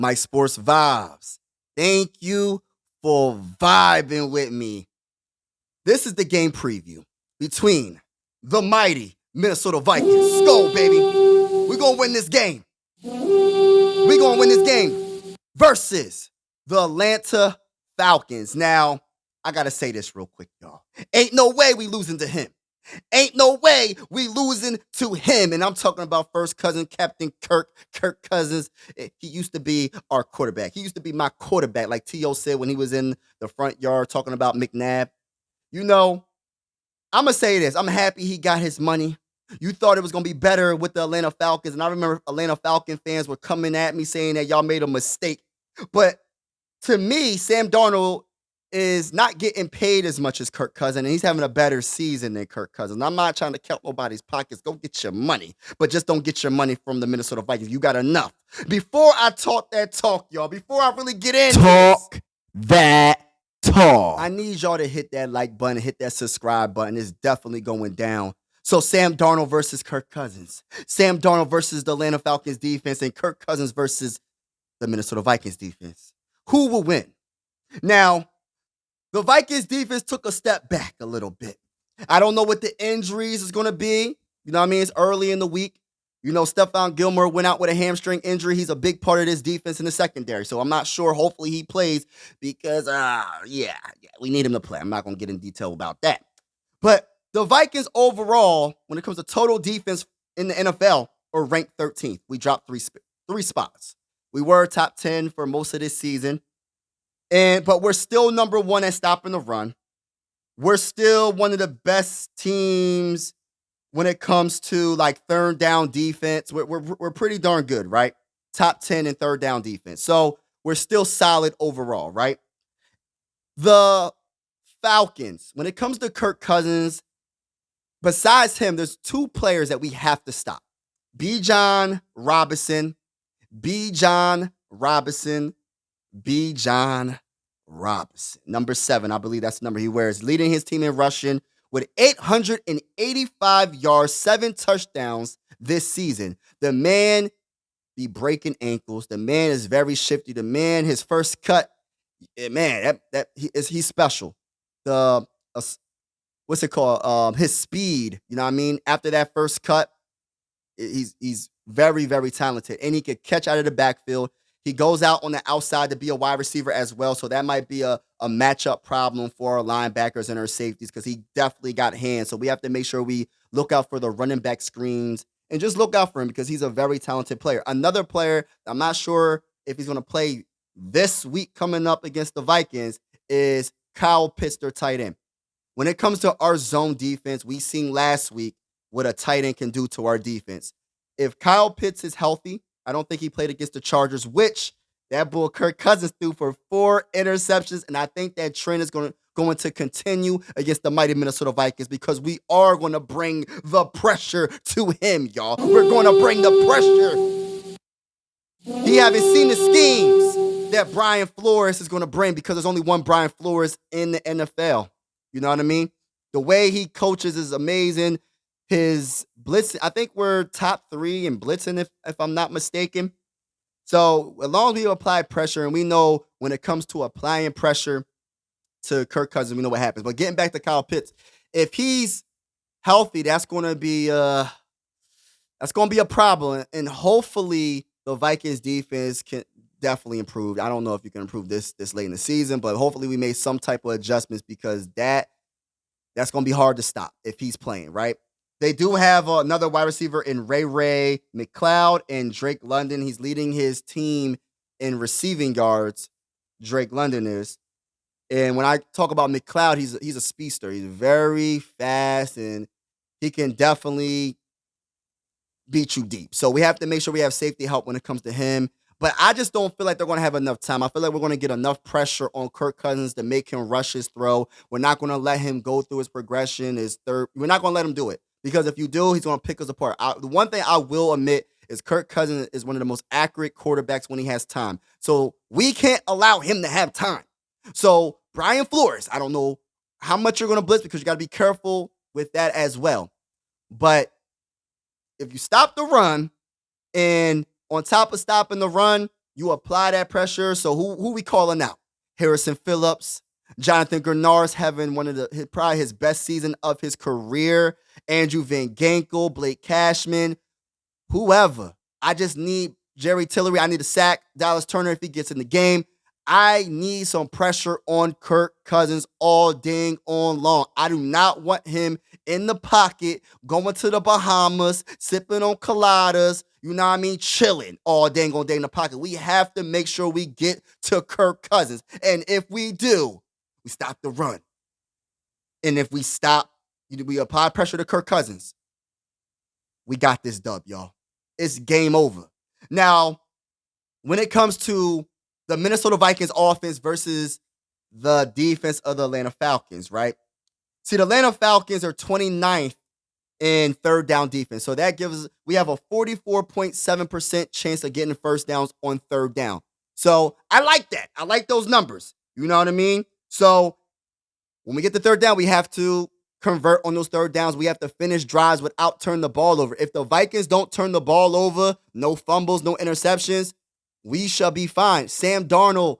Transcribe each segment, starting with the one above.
my sports vibes. Thank you for vibing with me. This is the game preview between the mighty Minnesota Vikings. Let's go, baby. We're going to win this game. We're going to win this game versus the Atlanta Falcons. Now, I got to say this real quick, y'all. Ain't no way we losing to him. Ain't no way we losing to him. And I'm talking about first cousin, Captain Kirk Cousins. He used to be our quarterback. He used to be my quarterback, like T.O. said when he was in the front yard talking about McNabb. You know, I'm going to say this. I'm happy he got his money. You thought it was going to be better with the Atlanta Falcons. And I remember Atlanta Falcon fans were coming at me saying that y'all made a mistake. But to me, Sam Darnold is not getting paid as much as Kirk Cousins, and he's having a better season than Kirk Cousins. I'm not trying to count nobody's pockets. Go get your money, but just don't get your money from the Minnesota Vikings. You got enough. Before I talk that talk, y'all, before I really get into Talk that talk. I need y'all to hit that like button, hit that subscribe button. It's definitely going down. So Sam Darnold versus Kirk Cousins. Sam Darnold versus the Atlanta Falcons defense, and Kirk Cousins versus the Minnesota Vikings defense. Who will win? Now, the Vikings defense took a step back a little bit. I don't know what the injuries is going to be. You know what I mean? It's early in the week. You know, Stephon Gilmore went out with a hamstring injury. He's a big part of this defense in the secondary. So I'm not sure. Hopefully he plays because, we need him to play. I'm not going to get in detail about that. But the Vikings overall, when it comes to total defense in the NFL, are ranked 13th. We dropped three spots. We were top 10 for most of this season. But we're still number one at stopping the run. We're still one of the best teams when it comes to like third down defense. We're pretty darn good, right? Top 10 in third down defense. So we're still solid overall, right? The Falcons, when it comes to Kirk Cousins, besides him, there's two players that we have to stop. Bijan Robinson. Number 7, I believe that's the number he wears, leading his team in rushing with 885 yards, 7 touchdowns this season. The man be breaking ankles. The man is very shifty. The man, his first cut, man, he's special. What's it called? His speed, you know what I mean? After that first cut, he's very, very talented, and he could catch out of the backfield. He goes out on the outside to be a wide receiver as well, so that might be a matchup problem for our linebackers and our safeties because he definitely got hands. So we have to make sure we look out for the running back screens and just look out for him because he's a very talented player. Another player, I'm not sure if he's going to play this week coming up against the Vikings, is Kyle Pitts, their tight end. When it comes to our zone defense, we seen last week what a tight end can do to our defense. If Kyle Pitts is healthy, I don't think he played against the Chargers, which that bull Kirk Cousins threw for 4 interceptions, and I think that trend is going to continue against the mighty Minnesota Vikings because we are going to bring the pressure to him, y'all. We're going to bring the pressure. He haven't seen the schemes that Brian Flores is going to bring because there's only one Brian Flores in the NFL. You know what I mean? The way he coaches is amazing. His blitzing, I think we're top 3 in blitzing, if I'm not mistaken. So as long as we apply pressure, and we know when it comes to applying pressure to Kirk Cousins, we know what happens. But getting back to Kyle Pitts, if he's healthy, that's going to be a problem. And hopefully the Vikings defense can definitely improve. I don't know if you can improve this late in the season, but hopefully we made some type of adjustments because that's going to be hard to stop if he's playing, right? They do have another wide receiver in Ray McLeod and Drake London. He's leading his team in receiving yards. Drake London is. And when I talk about McLeod, he's a speedster. He's very fast, and he can definitely beat you deep. So we have to make sure we have safety help when it comes to him. But I just don't feel like they're going to have enough time. I feel like we're going to get enough pressure on Kirk Cousins to make him rush his throw. We're not going to let him go through his progression, we're not going to let him do it. Because if you do, he's going to pick us apart. The one thing I will admit is Kirk Cousins is one of the most accurate quarterbacks when he has time. So we can't allow him to have time. So Brian Flores, I don't know how much you're going to blitz because you got to be careful with that as well. But if you stop the run, and on top of stopping the run, You apply that pressure. So who we calling out? Harrison Phillips, Jonathan Grenard's having probably his best season of his career. Andrew Van Ginkel, Blake Cashman, whoever. I just need Jerry Tillery. I need a sack. Dallas Turner if he gets in the game. I need some pressure on Kirk Cousins all dang on long. I do not want him in the pocket, going to the Bahamas, sipping on coladas, you know what I mean, chilling all dang on day in the pocket. We have to make sure we get to Kirk Cousins. And if we do, we stop the run. And if we apply pressure to Kirk Cousins, we got this dub, y'all. It's game over. Now, when it comes to the Minnesota Vikings offense versus the defense of the Atlanta Falcons, right? See, the Atlanta Falcons are 29th in third down defense. So that we have a 44.7% chance of getting first downs on third down. So I like that. I like those numbers. You know what I mean? So when we get to third down, we have to convert on those third downs. We have to finish drives without turning the ball over. If the Vikings don't turn the ball over, no fumbles, no interceptions, we shall be fine. Sam Darnold,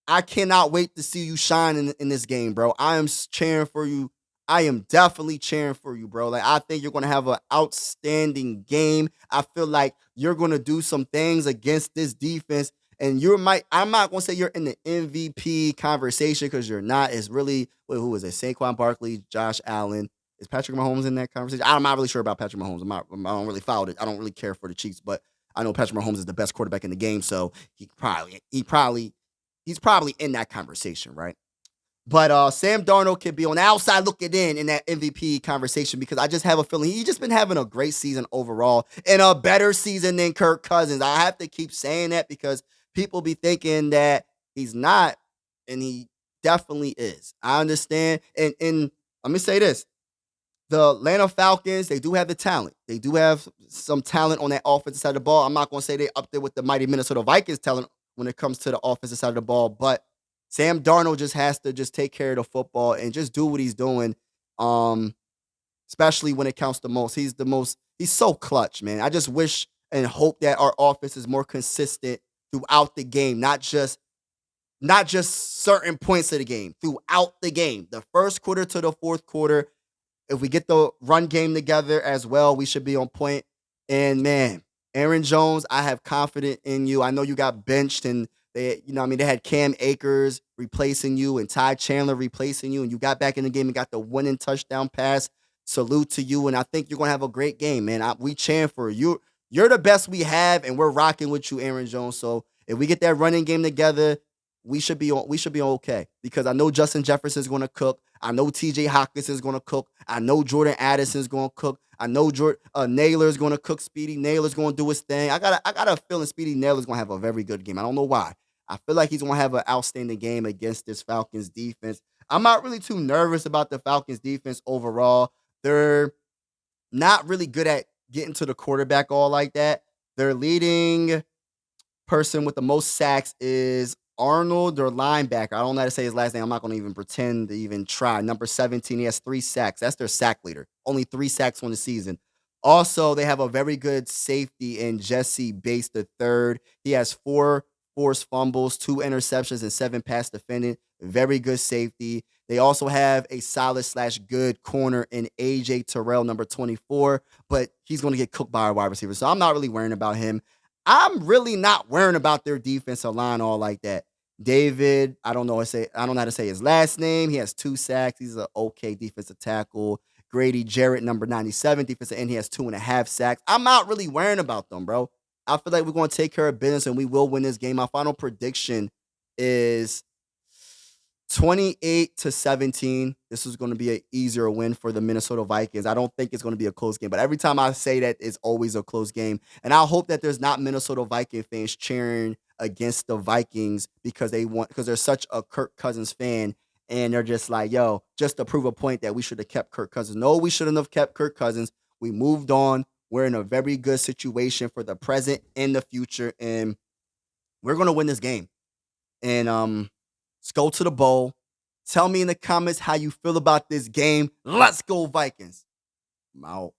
I cannot wait to see you shine in this game, bro. I am cheering for you. I am definitely cheering for you, bro. Like, I think you're going to have an outstanding game. I feel like you're going to do some things against this defense. And I'm not going to say you're in the MVP conversation because you're not. It's really, who is it? Saquon Barkley, Josh Allen. Is Patrick Mahomes in that conversation? I'm not really sure about Patrick Mahomes. I don't really follow it. I don't really care for the Chiefs, but I know Patrick Mahomes is the best quarterback in the game, so he's probably in that conversation, right? But Sam Darnold can be on the outside looking in that MVP conversation because I just have a feeling he's just been having a great season overall and a better season than Kirk Cousins. I have to keep saying that because people be thinking that he's not, and he definitely is. I understand. And let me say this. The Atlanta Falcons, they do have the talent. They do have some talent on that offensive side of the ball. I'm not going to say they're up there with the mighty Minnesota Vikings talent when it comes to the offensive side of the ball, but Sam Darnold just has to just take care of the football and just do what he's doing, especially when it counts the most. He's so clutch, man. I just wish and hope that our offense is more consistent throughout the game, not just certain points of the game, throughout the game. The first quarter to the fourth quarter, if we get the run game together as well, we should be on point. And man, Aaron Jones, I have confidence in you. I know you got benched and they had Cam Akers replacing you and Ty Chandler replacing you, and you got back in the game and got the winning touchdown pass. Salute to you, and I think you're going to have a great game, man. We cheering for you. You're the best we have, and we're rocking with you, Aaron Jones. So if we get that running game together, we should be okay because I know Justin Jefferson is going to cook. I know T.J. Hawkins is going to cook. I know Jordan Addison is going to cook. I know Naylor is going to cook. Speedy Naylor is going to do his thing. I got a feeling Speedy Naylor is going to have a very good game. I don't know why. I feel like he's going to have an outstanding game against this Falcons defense. I'm not really too nervous about the Falcons defense overall. They're not really good at getting to the quarterback all like that. Their leading person with the most sacks is Arnold, their linebacker. I don't know how to say his last name. I'm not going to even pretend to even try. Number 17, he has 3 sacks. That's their sack leader. Only 3 sacks on the season. Also, they have a very good safety in Jesse Bates III. He has 4 forced fumbles, 2 interceptions, and 7 pass defending. Very good safety. They also have a solid/good corner in A.J. Terrell, number 24, but he's going to get cooked by our wide receiver. So I'm not really worrying about him. I'm really not worrying about their defensive line all like that. David, I don't know how to say his last name. He has 2 sacks. He's an okay defensive tackle. Grady Jarrett, number 97, defensive end. He has 2.5 sacks. I'm not really worrying about them, bro. I feel like we're going to take care of business and we will win this game. My final prediction is 28-17. This is going to be an easier win for the Minnesota Vikings. I don't think it's going to be a close game, but every time I say that, it's always a close game. And I hope that there's not Minnesota Viking fans cheering against the Vikings because they're such a Kirk Cousins fan. And they're just like, yo, just to prove a point that we should have kept Kirk Cousins. No, we shouldn't have kept Kirk Cousins. We moved on. We're in a very good situation for the present and the future. And we're going to win this game. And let's go to the bowl. Tell me in the comments how you feel about this game. Let's go, Vikings. I'm out.